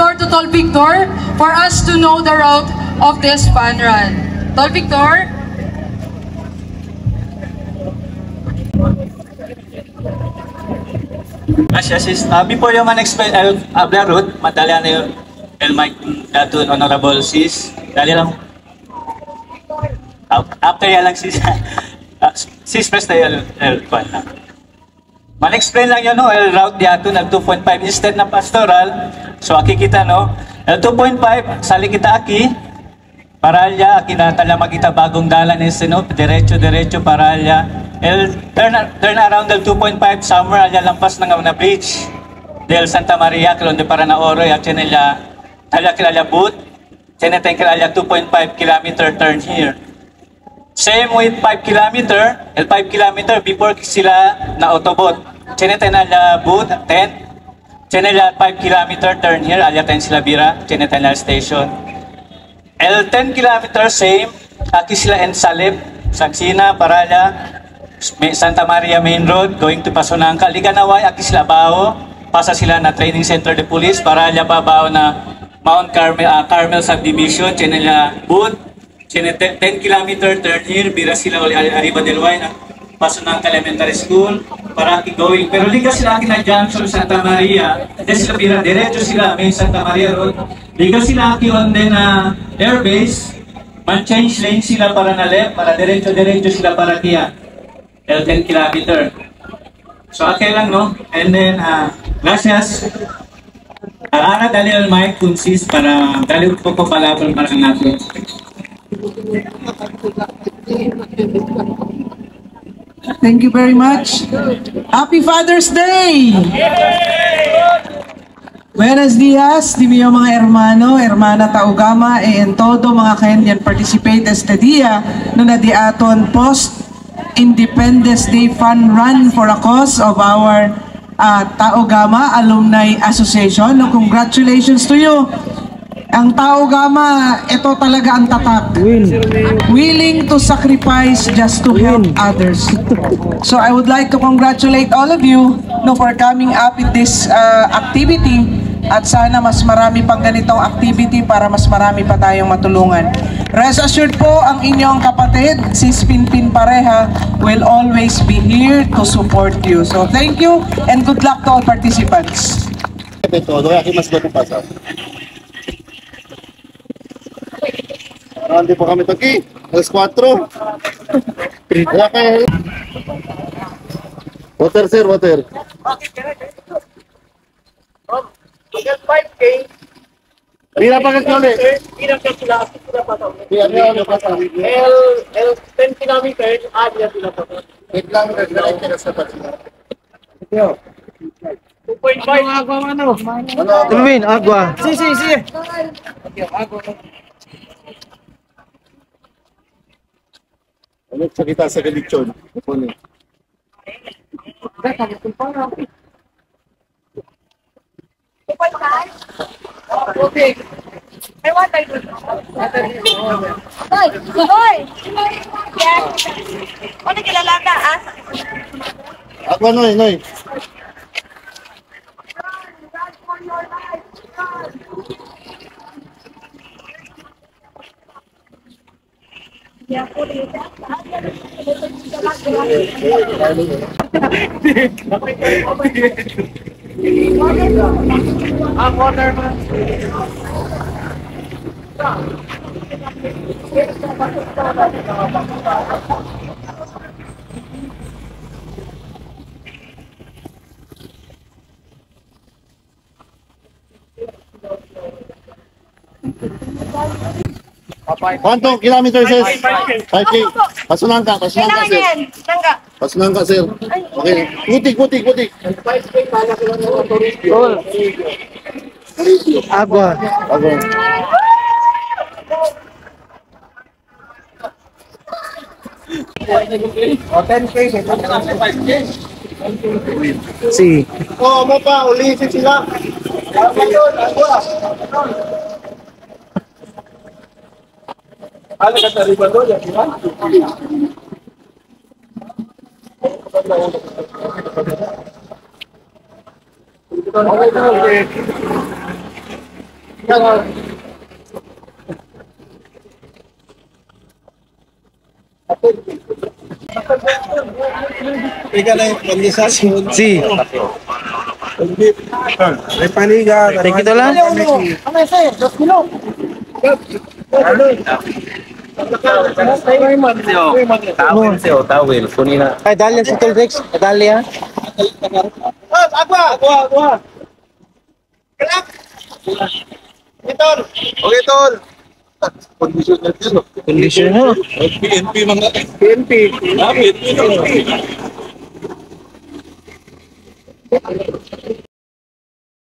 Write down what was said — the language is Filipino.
Victor to Tol Victor for us to know the route of this fun run. Tol Victor. Yes. Before yung explain the route, madali na yung Mike Datun Honorable Sis. Dali lang. After yan lang sis. Sis press na yung L1 lang. Man-explain lang yun, no? Route Datun ng 2.5 instead na pastoral. So, aki kita, no? L2.5, sali kita aki. Paralya, aki na tala magita bagong dalan is, no? Diretso, paralya. Turn around del 2.5 somewhere alya lampas ng na bridge del Santa Maria kilon de Paranaoro at chenela alya kilala boot cheneten kilala 2.5 kilometer turn here. Same with 5 kilometer, el 5 kilometer before sila na autobot. Cheneten alya boot 10 chenela 5 kilometer turn here alya 10 sila bira cheneten alya station. El 10 kilometer same aki sila en Salib Saksina Paralya Santa Maria Main Road, going to Pasunangka, Liganaway, Akislabao, pasa sila na training center de police, para lababao na Mount Carmel Subdivision, chenela Boot, 10 kilometer turn here, bira sila uli Arriba del Wine, Pasunangka Elementary School, para going, pero liga sila na Junction Santa Maria, sila bira, diretso sila, may Santa Maria Road, liga sila on din na airbase, man-change lane sila para na left, para diretso sila para kiya. 10 kilometer. So, okay lang, no? And then, gracias. Ana dali al mic kunsis para dali po ko palabang para natin. Thank you very much. Happy Father's Day! Buenos días, di mga hermano, hermana Taugama, en todo mga Kenyan participate este día no na di aton post Independence Day Fun Run for a cause of our Taugama Alumni Association. No, congratulations to you. Ang Taugama, ito talaga ang tatak. Willing to sacrifice just to help others. So I would like to congratulate all of you no, for coming up with this activity. At sana mas marami pang ganitong activity para mas marami pa tayong matulungan. Rest assured po, ang inyong kapatid, Sis Pinpin Pareha, will always be here to support you. So thank you and good luck to all participants. Hindi po kami toki. Alas 4. Water sir, water. Hanggang 5K, Mira pa ka ulit. hirap ka sila pa ito. Mira pa sa L 10 kilometers, sila pa ito. Wait lang, nagdalay ka sa patsina. 2.5. Agua, ano? Tulvin, agua. Si. Ano sa kita sa galichon? Ano? Okay. I want to do Hoy! Ano kilalata, Agua, Noy. water man. Quanto kilometer sis? 5K. Pasunangka, sir. Pasunangka, sir. Okay. Putik. 5K pala ko lang ng tourist. Agua. O 10K, 5K. Si. Oh, mo pa ulitin sila. Ano ka sa riba doon? Di ba? Ika na yung pandesal. Si. May paniga. Thank you to lang. Tawil. Kunin na. Ay, dali si Tol Rex. Dali ha. Agua. Kalak. Itol. Okay, tol. Kondisyon na dito. Condition mo. PNP mga. PNP. PNP.